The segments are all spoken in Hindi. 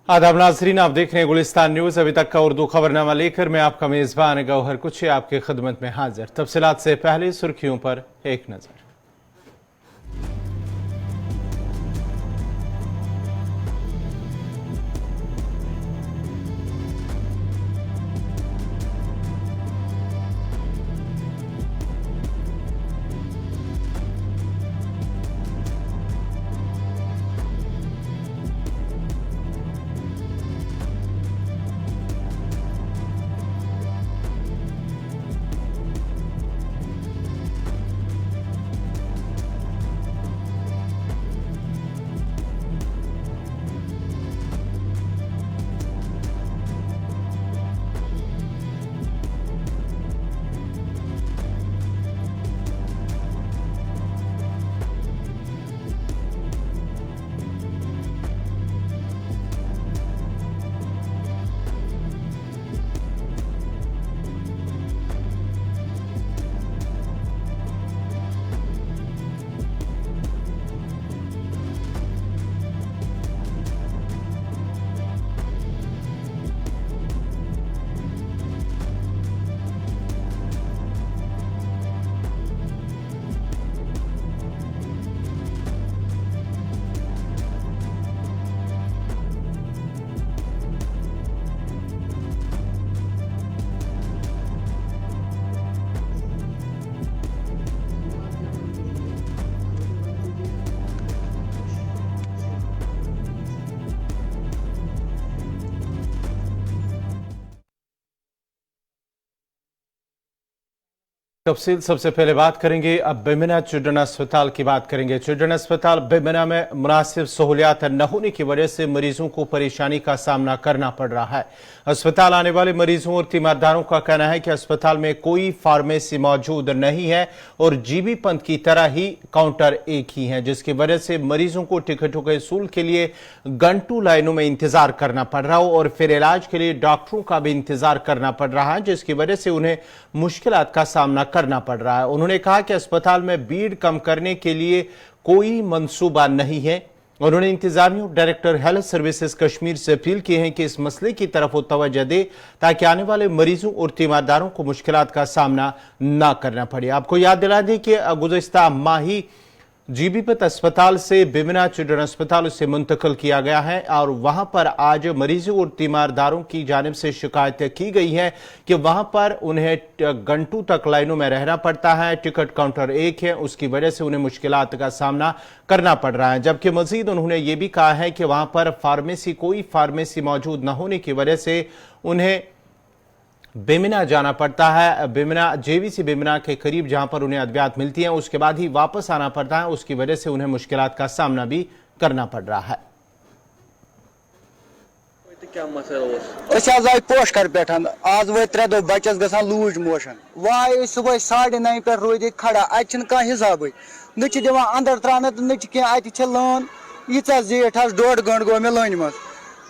आदाब नाजरीन, आप देख रहे हैं गुलिस्तान न्यूज। अभी तक का उर्दू खबरनामा लेकर मैं आपका मेजबान गौहर कुछ आपकी खिदमत में हाजिर। तफसीलात से पहले सुर्खियों पर एक नजर। तफसील सबसे पहले बात करेंगे अब बेमिना चिल्ड्रन अस्पताल की बात करेंगे। चिल्ड्रन अस्पताल बेमिना में मुनासिब सहूलियात न होने की वजह से मरीजों को परेशानी का सामना करना पड़ रहा है। अस्पताल आने वाले मरीजों और तीमारदारों का कहना है कि अस्पताल में कोई फार्मेसी मौजूद नहीं है और जीबी पंथ की तरह ही काउंटर एक ही है, जिसकी वजह से मरीजों को टिकटों के वसूल के लिए घंटों लाइनों में इंतजार करना पड़ रहा हो और फिर इलाज के लिए डॉक्टरों का भी इंतजार करना पड़ रहा है, जिसकी वजह से उन्हें मुश्किलात का सामना करना पड़ रहा है। उन्होंने कहा कि अस्पताल में भीड़ कम करने के लिए कोई मंसूबा नहीं है। उन्होंने इंतजामिया और डायरेक्टर हेल्थ सर्विसेज कश्मीर से अपील की है कि इस मसले की तरफ वो तवज्जो दे ताकि आने वाले मरीजों और तीमारदारों को मुश्किलात का सामना न करना पड़े। आपको याद दिला दें कि गुज़िश्ता माह ही जीबीपत अस्पताल से बेमिना चिल्ड्रन अस्पताल उसे मुंतकिल किया गया है और वहां पर आज मरीजों और तीमारदारों की जानिब से शिकायतें की गई है कि वहां पर उन्हें घंटों तक लाइनों में रहना पड़ता है, टिकट काउंटर एक है, उसकी वजह से उन्हें मुश्किलात का सामना करना पड़ रहा है। जबकि मजीद उन्होंने ये भी कहा है कि वहां पर कोई फार्मेसी मौजूद न होने की वजह से उन्हें बेमिना जाना पड़ता है। बेमिना जेवीसी बेमिना के करीब जहां पर उन्हें अद्वियात मिलती हैं उसके बाद ही वापस आना पड़ता है, उसकी वजह से उन्हें मुश्किलात का सामना भी करना पड़ रहा है। पोशकर पे आज वो 3 दो बच्चस गसान लूज मोशन वाह सुबह 9:30 पे रोज खड़ा अत हिसाब न दिवान अंदर त्रान तो न कह लान यीचा जेठ 1.5 घंटे गो मे लान मज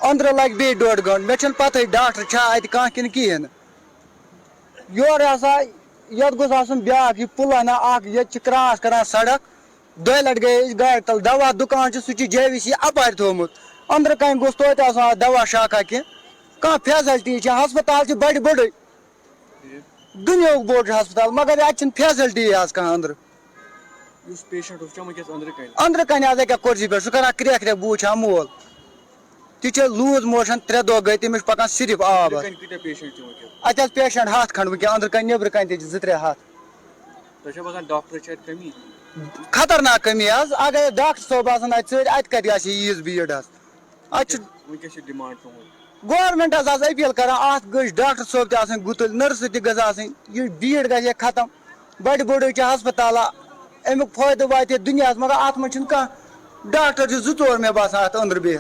अंदर लग बे 1.5 घंटे मे पता डॉक्टर अत कह किन कहें योर ये गोस ब्या पुल अना ये क्रॉस कर सड़क 2 लट गए गाड़ तल दवा दुकान सह जेवीसी अपार थोमुत अंदर कहीं गोस तो दवा शाखा कह फैसलटी हस्पताल बड़ बड़ दुनिया बोड़ हस्पताल मगर अत फैसलटी कह अंदर अंदर कन कुर्सी पे सह कर क्रेक क्रेक बूझ मोल ती लूज मोशन 3 दो गई तमिस पकान सिर्फ आब अत पेशेंट 100 खंड वह अंदर कन नबर कन 2-3 हाथ खतरनाक कमी अगर डॉक्टर सोब अत कत यीज भीड़ गवर्नमेंट अपील कर डॉक्टर सोब त गुतुल नर्स त भीड़ गई खत्म बड़ बड़ हस्पताल अमुक फायदे वात दुनिया मगर अत मह डॉक्टर 2-4 मे बसान अत अंदर बे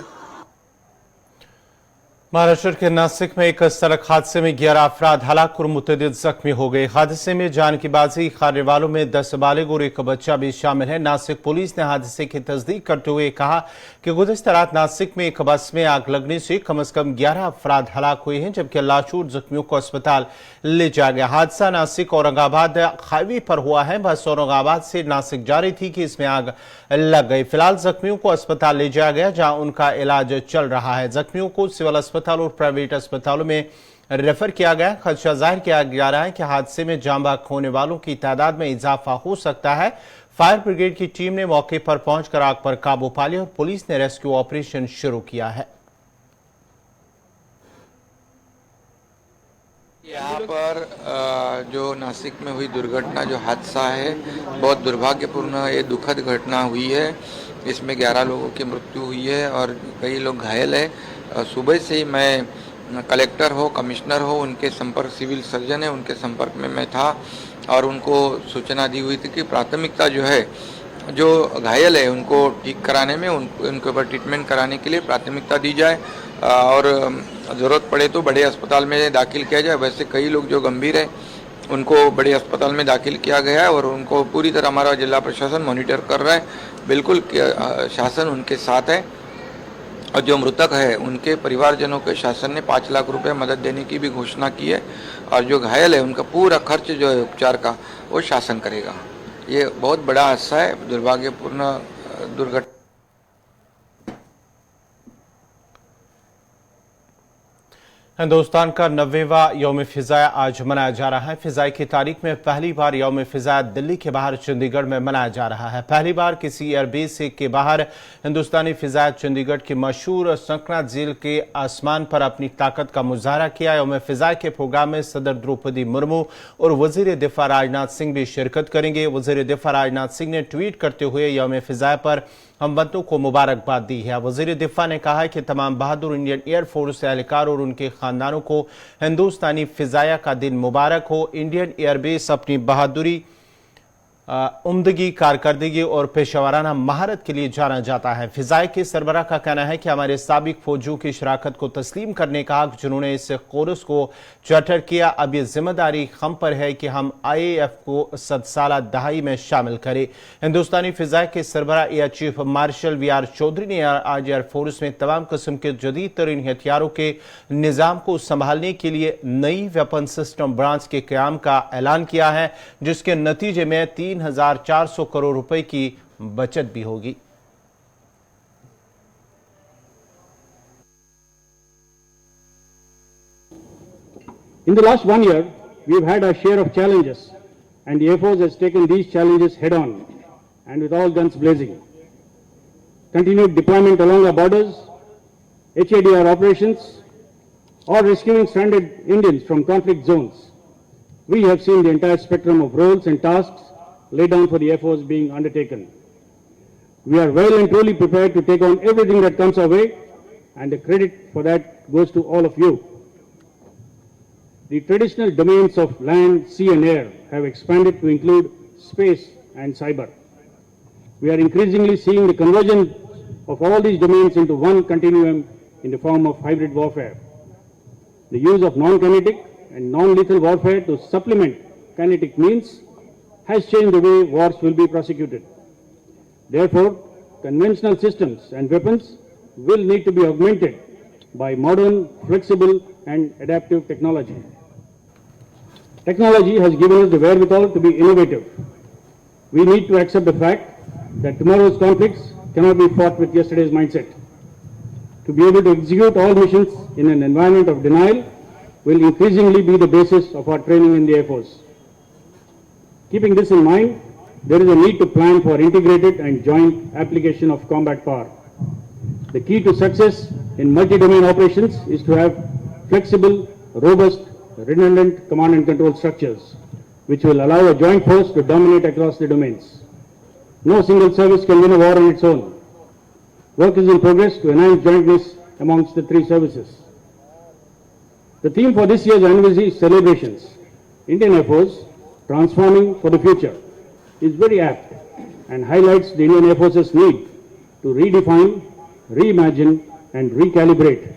महाराष्ट्र के नासिक में एक सड़क हादसे में 11 अफराद हलाक और मुतअद्दिद जख्मी हो गए। हादसे में जान की बाजी खाने वालों में 10 बालिग और एक बच्चा भी शामिल है। नासिक पुलिस ने हादसे की तस्दीक करते हुए कहा कि गुज़िश्ता रात नासिक में एक बस में आग लगने से कम से कम 11 अफराद हलाक हुए हैं, जबकि लाशूर जख्मियों को अस्पताल ले जाया गया। हादसा नासिक औरंगाबाद हाईवे पर हुआ है। बस औरंगाबाद से नासिक जा रही थी कि इसमें आग लग गई। फिलहाल जख्मियों को अस्पताल ले जाया गया, जहां उनका इलाज चल रहा है। जख्मियों को सिविल अस्पताल और प्राइवेट अस्पतालों में रेफर किया गया। खदशा जाहिर किया जा रहा है कि हादसे में जान बाख होने वालों की तादाद में इजाफा हो सकता है। फायर ब्रिगेड की टीम ने मौके पर पहुंचकर आग पर काबू पा लिया और पुलिस ने रेस्क्यू ऑपरेशन शुरू किया है। यहाँ पर जो नासिक में हुई दुर्घटना, जो हादसा है, बहुत दुर्भाग्यपूर्ण ये दुखद घटना हुई है। इसमें 11 लोगों की मृत्यु हुई है और कई लोग घायल है। सुबह से ही मैं कलेक्टर हो, कमिश्नर हो, उनके संपर्क, सिविल सर्जन है, उनके संपर्क में मैं था और उनको सूचना दी हुई थी कि प्राथमिकता जो है, जो घायल है उनको ठीक कराने में, उनके ऊपर ट्रीटमेंट कराने के लिए प्राथमिकता दी जाए और ज़रूरत पड़े तो बड़े अस्पताल में दाखिल किया जाए। वैसे कई लोग जो गंभीर है उनको बड़े अस्पताल में दाखिल किया गया है और उनको पूरी तरह हमारा जिला प्रशासन मॉनिटर कर रहा है। बिल्कुल शासन उनके साथ है और जो मृतक है उनके परिवारजनों के शासन ने 5 लाख रुपए मदद देने की भी घोषणा की है और जो घायल है उनका पूरा खर्च जो है उपचार का वो शासन करेगा। ये बहुत बड़ा हादसा है, दुर्भाग्यपूर्ण दुर्घटना। हिंदुस्तान का 90वां यौम फिज़ा आज मनाया जा रहा है। फिज़ा की तारीख में पहली बार यौम फिज़ा दिल्ली के बाहर चंडीगढ़ में मनाया जा रहा है। पहली बार किसी एयरबेस के बाहर हिंदुस्तानी फिज़ा चंडीगढ़ की मशहूर संकना झील के आसमान पर अपनी ताकत का मुजाहरा किया। यौम फिज़ा के प्रोग्राम में सदर द्रौपदी मुर्मू और वज़ीर दिफा राजनाथ सिंह भी शिरकत करेंगे। वज़ीर दिफा राजनाथ सिंह ने ट्वीट करते हुए यौम फिज़ा पर हमवतनों को मुबारकबाद दी है। वज़ीर दिफा ने कहा कि तमाम बहादुर इंडियन एयरफोर्स एहलकार और उनके खानदानों को हिंदुस्तानी फिजाया का दिन मुबारक हो। इंडियन एयरबेस अपनी बहादुरी, उम्दगी, कारकर्दगी और पेशेवराना महारत के लिए जाना जाता है। फिजाई के सरबराह का कहना है कि हमारे साबिक फौजियों की शराकत को तस्लीम करने का हक, जिन्होंने इस कोर्स को चार्टर किया, अब ये जिम्मेदारी हम पर है कि हम IAF को 100 साला दहाई में शामिल करें। हिंदुस्तानी फिजाई के सरबराह air chief marshal VR Chaudhari ने आज एयरफोर्स में तमाम किस्म के जदीद तरीन हथियारों के निज़ाम को संभालने के लिए नई वेपन सिस्टम ब्रांच के क़याम का ऐलान किया है, जिसके नतीजे में 3,400 करोड़ रुपए की बचत भी होगी। In the last 1 year, we've had our share of challenges, and the Air Force has taken these challenges head on and with all guns blazing. Continued deployment along our borders, HADR operations, or rescuing stranded Indians from conflict zones. We have seen the entire spectrum of roles and tasks laid down for the Air Force being undertaken. We are well and truly prepared to take on everything that comes our way, and the credit for that goes to all of you. The traditional domains of land, sea and air have expanded to include space and cyber. We are increasingly seeing the convergence of all these domains into one continuum in the form of hybrid warfare. The use of non-kinetic and non-lethal warfare to supplement kinetic means has changed the way wars will be prosecuted. Therefore, conventional systems and weapons will need to be augmented by modern, flexible and adaptive technology. Technology has given us the wherewithal to be innovative. We need to accept the fact that tomorrow's conflicts cannot be fought with yesterday's mindset. To be able to execute all missions in an environment of denial will increasingly be the basis of our training in the Air Force. Keeping this in mind, there is a need to plan for integrated and joint application of combat power. The key to success in multi-domain operations is to have flexible, robust, redundant command and control structures, which will allow a joint force to dominate across the domains. No single service can win a war on its own. Work is in progress to enhance jointness amongst the 3 services. The theme for this year's anniversary celebrations, Indian Air Force, Transforming for the Future, is very apt and highlights the Indian Air Force's need to redefine, reimagine and recalibrate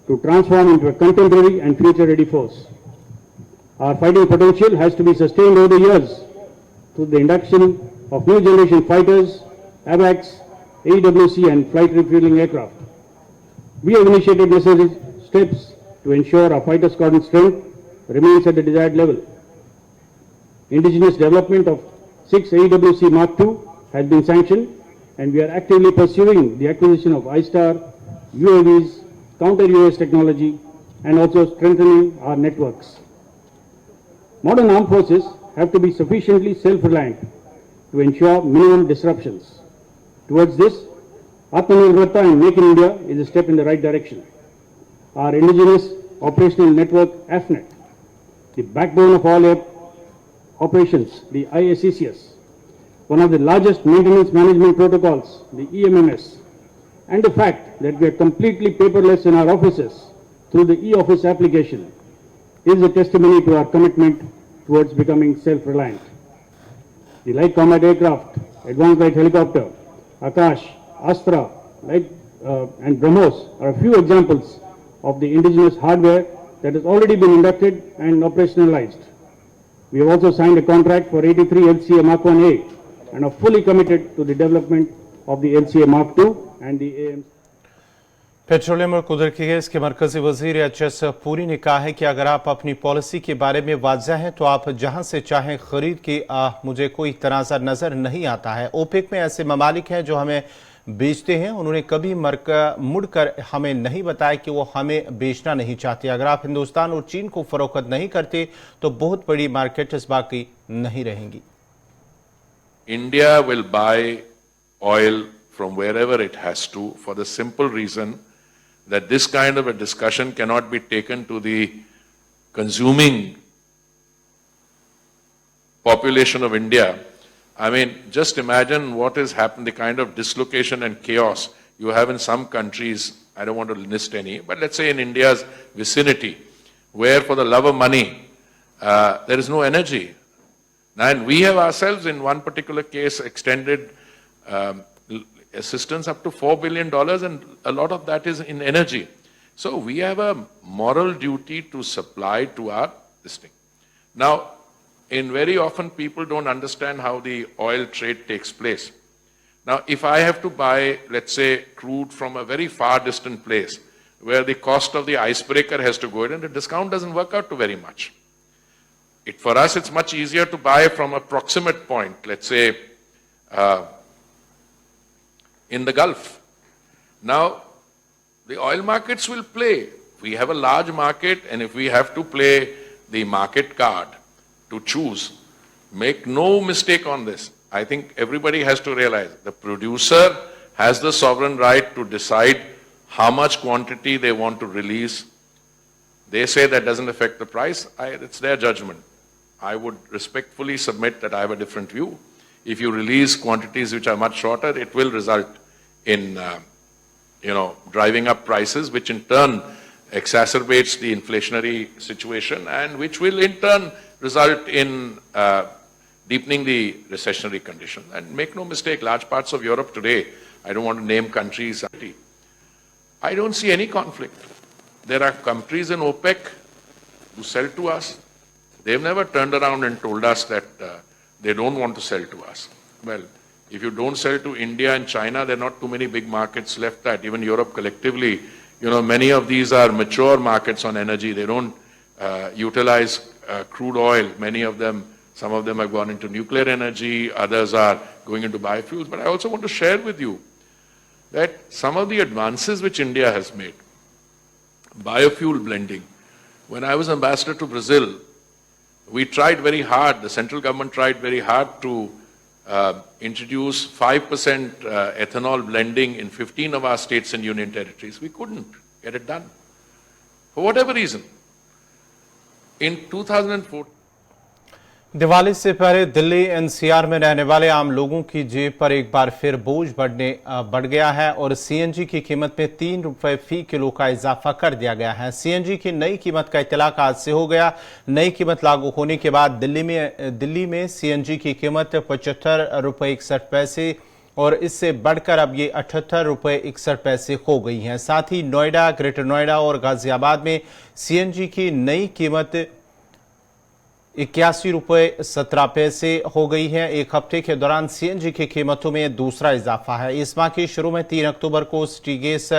to transform into a contemporary and future-ready force. Our fighting potential has to be sustained over the years through the induction of new generation fighters, AWACS, AWC and flight refueling aircraft. We have initiated necessary steps to ensure our fighter squadron strength remains at the desired level. Indigenous development of 6 AWC Mark II has been sanctioned, and we are actively pursuing the acquisition of I-Star, UAVs, counter-UAS technology, and also strengthening our networks. Modern armed forces have to be sufficiently self-reliant to ensure minimum disruptions. Towards this, Atmanirbharta and Make in India is a step in the right direction. Our indigenous operational network, AFNET, the backbone of all air operations, the ISCCS, one of the largest maintenance management protocols, the EMMS, and the fact that we are completely paperless in our offices through the e-office application is a testimony to our commitment towards becoming self-reliant. The light combat aircraft, advanced light helicopter, Akash, Astra, and BrahMos are a few examples of the indigenous hardware that has already been inducted and operationalized. We have also signed a contract for 83 LCA Mark 1A and are fully committed to the development of the LCA Mark II and the AM. Petroleum और कुदरती गैस के मरकजी वजीर एच.एस. पुरी ने कहा है कि अगर आप अपनी पॉलिसी के बारे में वाज़ेह हैं तो आप जहां से चाहें खरीद की मुझे कोई तनाज़ा नज़र नहीं आता है। ओपेक में ऐसे ममालिक हैं जो हमें बेचते हैं, उन्होंने कभी मुड़कर हमें नहीं बताया कि वो हमें बेचना नहीं चाहते। अगर आप हिंदुस्तान और चीन को फरोख्त नहीं करते तो बहुत बड़ी मार्केट्स बाकी नहीं रहेंगी। India will buy oil from wherever it has to, for the simple reason that this kind of a discussion cannot be taken to the consuming population of India. I mean, just imagine what has happened, the kind of dislocation and chaos you have in some countries. I don't want to list any, but let's say in India's vicinity, where for the love of money, there is no energy. And we have ourselves, in one particular case, extended assistance up to $4 billion, and a lot of that is in energy. So we have a moral duty to supply to our this thing. Now, very often people don't understand how the oil trade takes place. Now, if I have to buy, let's say, crude from a very far distant place, where the cost of the icebreaker has to go in, and the discount doesn't work out to very much. For us, it's much easier to buy from a proximate point, let's say, in the Gulf. Now, the oil markets will play. We have a large market, and if we have to play the market card to choose, make no mistake on this. I think everybody has to realize the producer has the sovereign right to decide how much quantity they want to release. They say that doesn't affect the price. It's their judgment. I would respectfully submit that I have a different view. If you release quantities which are much shorter, it will result in, driving up prices, which in turn exacerbates the inflationary situation, and which will in turn result in deepening the recessionary condition. And make no mistake, large parts of Europe today, I don't want to name countries, I don't see any conflict. There are countries in OPEC who sell to us. They've never turned around and told us that they don't want to sell to us. Well, if you don't sell to India and China, there are not too many big markets left that even Europe collectively, many of these are mature markets on energy. They don't utilize crude oil. Many of them, some of them have gone into nuclear energy, others are going into biofuels. But I also want to share with you that some of the advances which India has made, biofuel blending. When I was ambassador to Brazil, we tried very hard, the central government tried very hard to introduce 5% ethanol blending in 15 of our states and union territories. We couldn't get it done, for whatever reason. In 2014, Diwali से पहले दिल्ली एनसीआर में रहने वाले आम लोगों की जेब पर एक बार फिर बोझ बढ़ गया है और सीएनजी की कीमत में 3 रुपए फी किलो का इजाफा कर दिया गया है। सीएनजी की नई कीमत का इत्तलाक आज से हो गया। नई कीमत लागू होने के बाद दिल्ली में सीएनजी की कीमत 75 रुपए 61 पैसे और इससे बढ़कर अब ये 78 रुपये 61 पैसे हो गई हैं। साथ ही नोएडा, ग्रेटर नोएडा और गाजियाबाद में सीएनजी की नई कीमत 81 रुपये 17 पैसे हो गई है। एक हफ्ते के दौरान सीएनजी की कीमतों में दूसरा इजाफा है। इस माह के शुरू में 3 अक्टूबर को सिटी गैस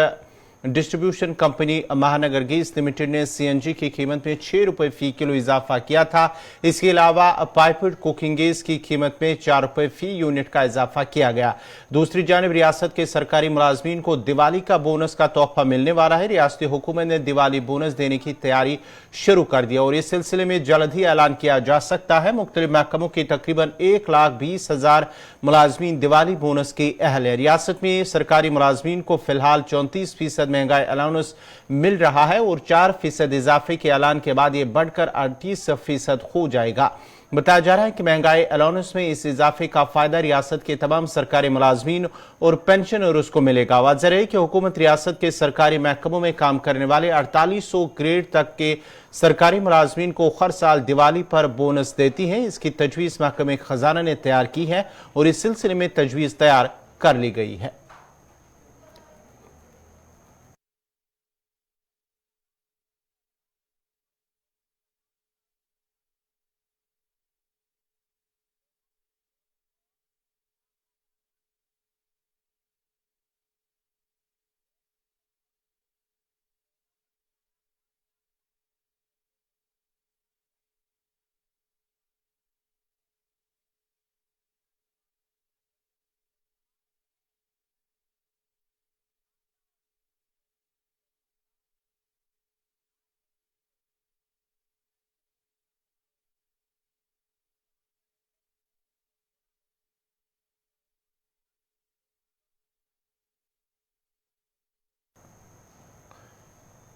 डिस्ट्रीब्यूशन कंपनी महानगर गैस लिमिटेड ने सीएनजी की कीमत में 6 रुपये फी किलो इजाफा किया था। इसके अलावा पाइप्ड कुकिंग गैस की कीमत में 4 रुपये फी यूनिट का इजाफा किया गया। दूसरी जानिब रियासत के सरकारी मुलाजमीन को दिवाली का बोनस का तोहफा मिलने वाला है। रियासती हुकूमत ने दिवाली बोनस देने की तैयारी शुरू कर दी और इस सिलसिले में जल्द ही ऐलान किया जा सकता है। मुख्तलिफ महकमों की तकरीबन 1,20,000 मुलाजमीन दिवाली बोनस के अहल है। रियासत में सरकारी मुलाजमीन को फिलहाल 34% महंगाई अलाउंस मिल रहा है और 4% इजाफे के ऐलान के बाद यह बढ़कर 38% हो जाएगा। बताया जा रहा है कि महंगाई अलाउंस में इस इजाफे का फायदा रियासत के तमाम सरकारी मुलाजमीन और पेंशनर्स को मिलेगा। वाज़ेह है कि हुकूमत रियासत के सरकारी महकमों में काम करने वाले 4800 ग्रेड तक के सरकारी मुलाजमीन को हर साल दिवाली पर बोनस देती है। इसकी तजवीज़ महकमे खजाना ने तैयार की है और इस सिलसिले में तजवीज़ तैयार कर ली गई है।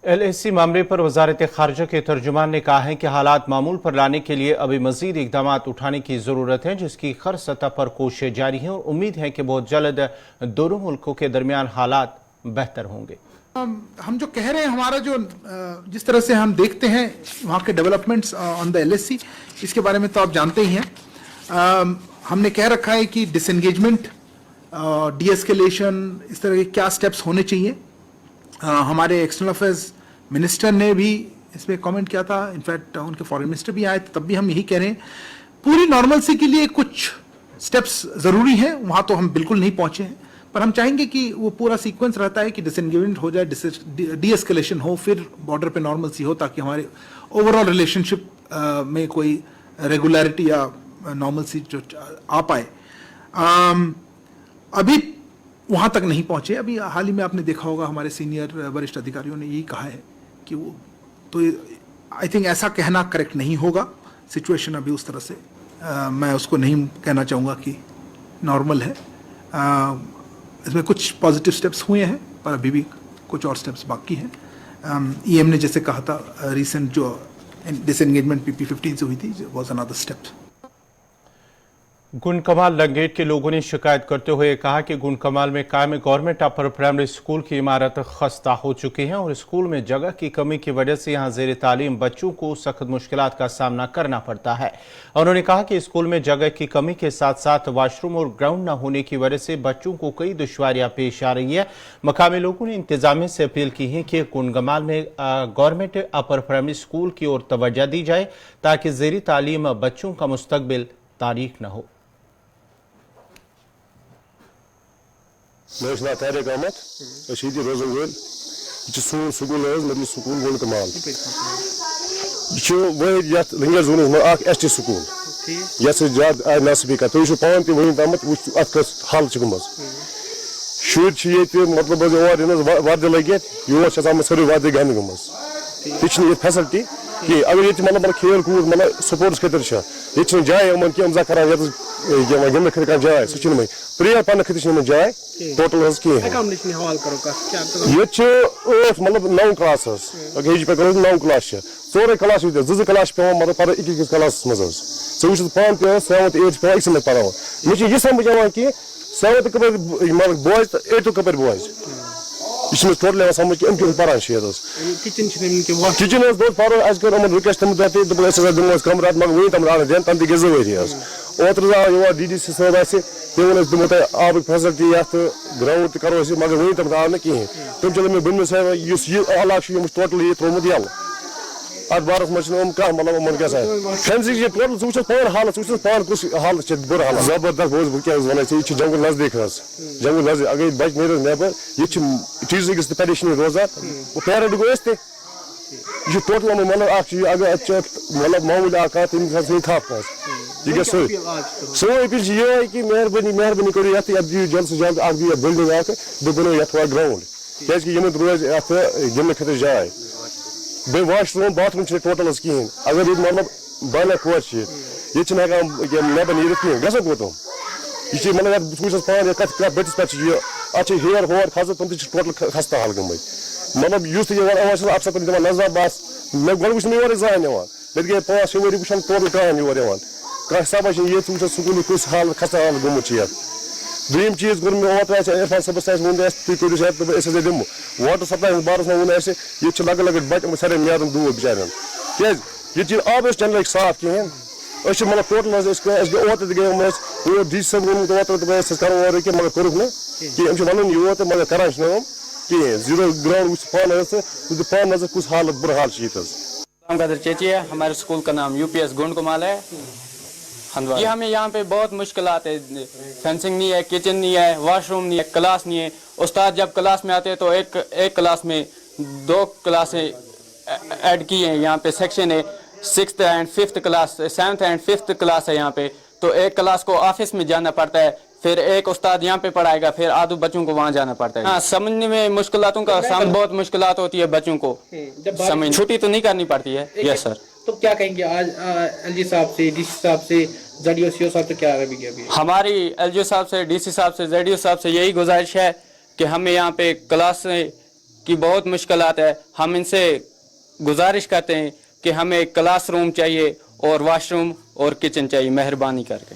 LAC मामले पर वजारत खारजा के तर्जुमान ने कहा है कि हालात मामूल पर लाने के लिए अभी मजीद इकदाम उठाने की जरूरत है, जिसकी हर सतह पर कोशिशें जारी हैं और उम्मीद है कि बहुत जल्द दोनों मुल्कों के दरमियान हालात बेहतर होंगे। हम जो कह रहे हैं, हमारा जो जिस तरह से हम देखते हैं वहाँ के डेवलपमेंट्स ऑन द LAC, इसके बारे में तो आप जानते ही हैं। हमने कह रखा है कि डिसएंगेजमेंट, डीएस्केलेशन, इस तरह के क्या स्टेप्स होने चाहिए। हमारे एक्सटर्नल अफेयर्स मिनिस्टर ने भी इसमें कमेंट किया था, इनफैक्ट उनके फॉरेन मिनिस्टर भी आए, तब भी हम यही कह रहे हैं पूरी नॉर्मलसी के लिए कुछ स्टेप्स ज़रूरी हैं। वहाँ तो हम बिल्कुल नहीं पहुँचे हैं, पर हम चाहेंगे कि वो पूरा सीक्वेंस रहता है कि डिसएंगेजमेंट हो जाए, डीएस्केलेशन हो, फिर बॉर्डर पे नॉर्मलसी हो, ताकि हमारे ओवरऑल रिलेशनशिप में कोई रेगुलरिटी या नॉर्मलसी जो आ पाए। अभी वहाँ तक नहीं पहुँचे। अभी हाल ही में आपने देखा होगा हमारे सीनियर वरिष्ठ अधिकारियों ने यही कहा है कि वो तो आई थिंक ऐसा कहना करेक्ट नहीं होगा। सिचुएशन अभी उस तरह से मैं उसको नहीं कहना चाहूँगा कि नॉर्मल है। इसमें कुछ पॉजिटिव स्टेप्स हुए हैं, पर अभी भी कुछ और स्टेप्स बाकी हैं। EM ने जैसे कहा था, रिसेंट जो डिसएंगेजमेंट PP-15 से हुई थी, वाज अनदर स्टेप। गुंडकमाल लंगेट के लोगों ने शिकायत करते हुए कहा कि गुंडकमाल में कायम गवर्नमेंट अपर प्राइमरी स्कूल की इमारत खस्ता हो चुकी है और स्कूल में जगह की कमी की वजह से यहां जेर तालीम बच्चों को सख्त मुश्किलात का सामना करना पड़ता है। उन्होंने कहा कि स्कूल में जगह की कमी के साथ साथ वाशरूम और ग्राउंड न होने की वजह से बच्चों को कई दुश्वारियां पेश आ रही है। मकामी लोगों ने इंतजामिया से अपील की है कि गुंडकमाल में गवर्नमेंट अपर प्राइमरी स्कूल की ओर तवज्जो दी जाए ताकि जेर तालीम बच्चों का मुस्तकबिल तारीख न हो। मैं तारिक अहमद रोजन वल सोन स्कूल मदनी स्कूल गुंडकमाल वह लंगर जोन में ST स्कूल ये ज्यादा आय नसबी का तुम पान तम वन तम अत हल गमज शुर मतलब वर्द लगित योर सारी वर्द गंद गमज ये फैसिलिटी कि अगर ये मतलब खेल कूद मतलब स्पोर्ट्स खतर ये जाए कह कर गिंद खर जाए सह प्रेयर पढ़ खतर जाए टोटल ये मतलब 9 क्लास हेज पे 9 क्लास 4 क्लास 2 क्लास पे मतलब पढ़ एक क्लास मज वो पान पे 7th 8th पे एक पढ़ा मुझे ये समझ आवान कि 7th कपर मतलब बॉयज 8th कपर बॉयज ये टोटल समझ कि पान किचन दो पारो आज कर रिक्वेस्ट तम कमरा मगर वन तम दिन तम दिन ओतर DDC साहब तमो दिमो तह आब फैसिलिटी ये ग्राउंड तह करो मगर वन तम आव ना कहें तम चलो मे बन इलाक टोटल ये त्रोमुत यल अत बारस मम कह मतलब क्या फेंसिंग टोटल वो पान हालत वो पान कुछ हालत बुर हालत जबरदस्त बोल क्या वन ये जंगल नजदीक जंगल नजदीक अगर बच नेर नबर ये टीचर तो परेशानी रोजान वो पेरेंट गो यह टोटल मतलब अगर मतलब मामूली तम थाप यह ग सो अपील ये कि मेहरबानी करो ये दियो जल्द से जल्द दियो बिल्डिंग बनो ये ग्राउंड क्या रोज गिंदने खतर जाए बे वाशरूम बाथरूम टोटल कहें अगर ये मतलब बाना कोर ये नबर नीर कहें ग कोतम यह मतलब वो पान कत बटिस पे अत हेर होर खजत तम टोटल खस्ता हाल गई मतलब युस अफसर तम दिवान नजर बस मे गो वो योर जान निवान मे गए 5-6 वरी वो टोटल कहान योर कह सबा ये स्कूल कस हाल खस्ता हाल गोमुत दोम चीज कोर मे ओत इरफान सबस वो तुम करो दिमो वाटर सप्लाई बारस में वो ये लग लग बच सारे नीरन दूर बिचार क्या आब चल साफ कहें मतलब टोटल ओत गए वो डी सब वो करो कि मगर कोरुक ना कि वन योत मगर करान कहें जीरो ग्राउंड वो पान नजर कुछ हालत बुरा हाल कदर चेची है। हमारे स्कूल का नाम UPS गुंडकुमाल है जी। हमें यहाँ पे बहुत मुश्किलात है, फेंसिंग नहीं है, किचन नहीं है, वॉशरूम नहीं है, क्लास नहीं है। उस्ताद जब क्लास में आते हैं तो एक क्लास में 2 क्लासें ऐड की हैं। यहाँ पे सेक्शन है 6th and 5th class, 7th and 5th class है यहाँ पे। तो एक क्लास को ऑफिस में जाना पड़ता है, फिर एक उस्ताद यहाँ पे पढ़ाएगा, फिर आधे बच्चों को वहाँ जाना पड़ता है। हाँ, समझने में मुश्किलातों का सामना बहुत मुश्किलात होती है बच्चों को समझ। छुट्टी तो नहीं करनी पड़ती है। Yes sir. तो क्या कहेंगे आज LG साहब से, DC साहब से, ZDO साहब से क्या रवैया अभी? हमारी LG साहब से, DC साहब से, ZDO साहब से यही गुजारिश है कि हमें यहाँ पे क्लास की बहुत मुश्किलात है। हम इनसे गुजारिश करते हैं कि हमें क्लासरूम चाहिए और वॉशरूम और किचन चाहिए, मेहरबानी करके।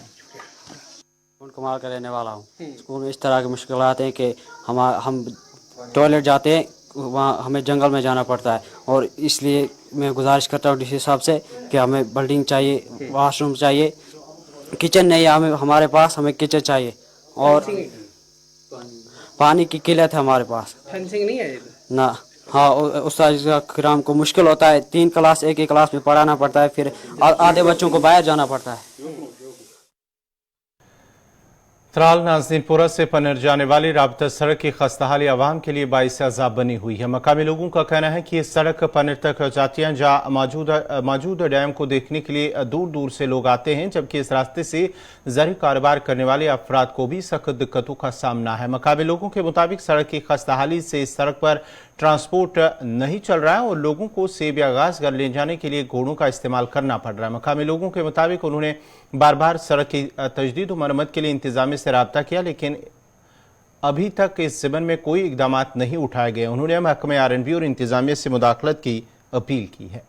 कुमार का रहने वाला हूँ। स्कूल में इस तरह की मुश्किलात हैं कि हम टॉयलेट जाते हैं, वहाँ हमें जंगल में जाना पड़ता है। और इसलिए मैं गुजारिश करता हूँ DC साहब से कि हमें बिल्डिंग चाहिए, वॉशरूम चाहिए, किचन नहीं है हमारे पास, हमें किचन चाहिए। और पानी की किल्लत है हमारे पास, फेंसिंग नहीं है ना। हाँ, उस्ताद किराम को मुश्किल होता है, 3 क्लास एक ही क्लास में पढ़ाना पड़ता है, फिर आधे बच्चों को बाहर जाना पड़ता है। त्राल नाज़नीनपुरा से पनर जाने वाली राबता सड़क की खस्ताहाली आवाम के लिए बाइस अज़ाब बनी हुई है। मकामी लोगों का कहना है कि ये सड़क पनर तक जाती है, जहाँ मौजूद डैम को देखने के लिए दूर दूर से लोग आते हैं, जबकि इस रास्ते से ज़रूरी कारोबार करने वाले अफराद को भी सख्त दिक्कतों का सामना है। मकामी लोगों के मुताबिक सड़क की खस्ताहाली से इस सड़क पर ट्रांसपोर्ट नहीं चल रहा है और लोगों को सेब या घास घर ले जाने के लिए घोड़ों का इस्तेमाल करना पड़ रहा है। मकामी लोगों के मुताबिक उन्होंने बार बार सड़क की तजदीद और मरम्मत के लिए इंतजामिया से राब्ता किया, लेकिन अभी तक इस ज़िम्मन में कोई इकदाम नहीं उठाए गए। उन्होंने महकमे R&B और इंतजामिया से मुदाखलत की अपील की है।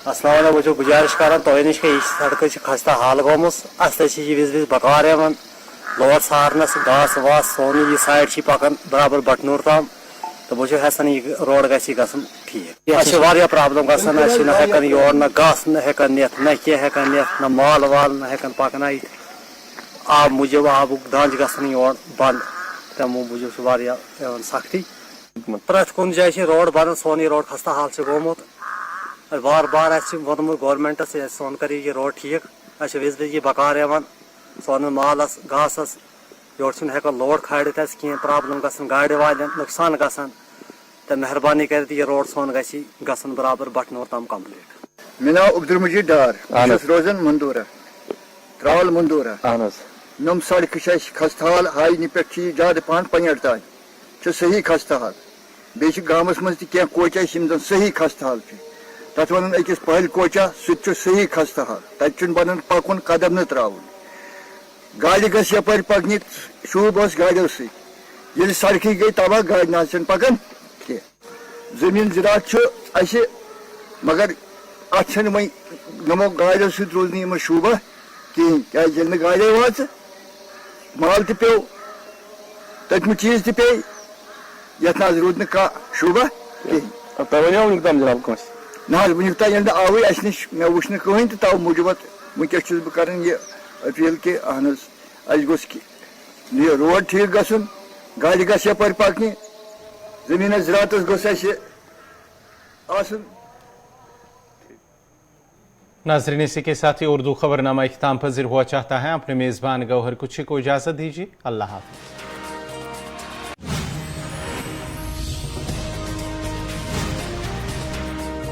अस्सलाम वालेकुम। गुजारिश कर तो नश सड़क खस्ता हाल गोमुस अस विज विज बकार लोड सारनस घास वास सोन यह साइड पकान बराबर बटनूर ताम तो बहुत हेसान यह रोड गन ठीक। प्रॉब्लम गन योर न घास न नित न क्या हेकान नित न माल वाल न हेकान पकन आब मूजूब आब दंज गन योर बंद तमो मूजूब सख्ती। प्रत कुन जाए रोड बन सोन यह रोड खस्ता हाल गोमुत बार बार वोनमुत गवर्नमेंटस सोन कर यह रोड ठीक। विज विज बकार सोन मालस घासस योर हेकान लोड खड़ित कह प्रॉब्लम गसन गाड़ वाल नुकसान गसन तो मेहरबानी कर यह रोड सोन गसन बराबर बटनूर तम कम्प्लीट। मे नाव अब्दुल मजीद डार रोजान मंदूरा त्राल मंदूरा नम सड़क खस्ताहाल हाई पे ज्यादा पान पनर तान सही खस्ताहाल बे गामस मज तह कोचा सही खस्ताहाल तथ वन अकिस पहल कोचा सह सही खस्ताहाल तथा बन पकुन कदम न त्रावन गाड़ी गस यपर पकन शूब गाड़ियों सि सड़क गई तबाह गाड़ी ना पकान कह जमीन ज़रात मगर अत वह नमो गाड़ियों सत रोज न शूबा कहें क्या गाड़े वाच माल त पे तथम चीज त पे ये रोज न शूबा कहें ना वन तक आवे अस नश मे वुच कहीं तो तव मूजूब वनकस बह कर अपील कि अहन गोस यह रोड ठीक गसन गाड़ी गस यपर पकन जमीन ज़रात गोस आसन। नाज़रीन, इसी के साथ ही उर्दू खबरनामा इख्तिताम पज़ीर हुआ चाहता है। अपने मेज़बान गौहर कुछ को इजाज़त दीजिए। अल्लाह हाफ़िज़।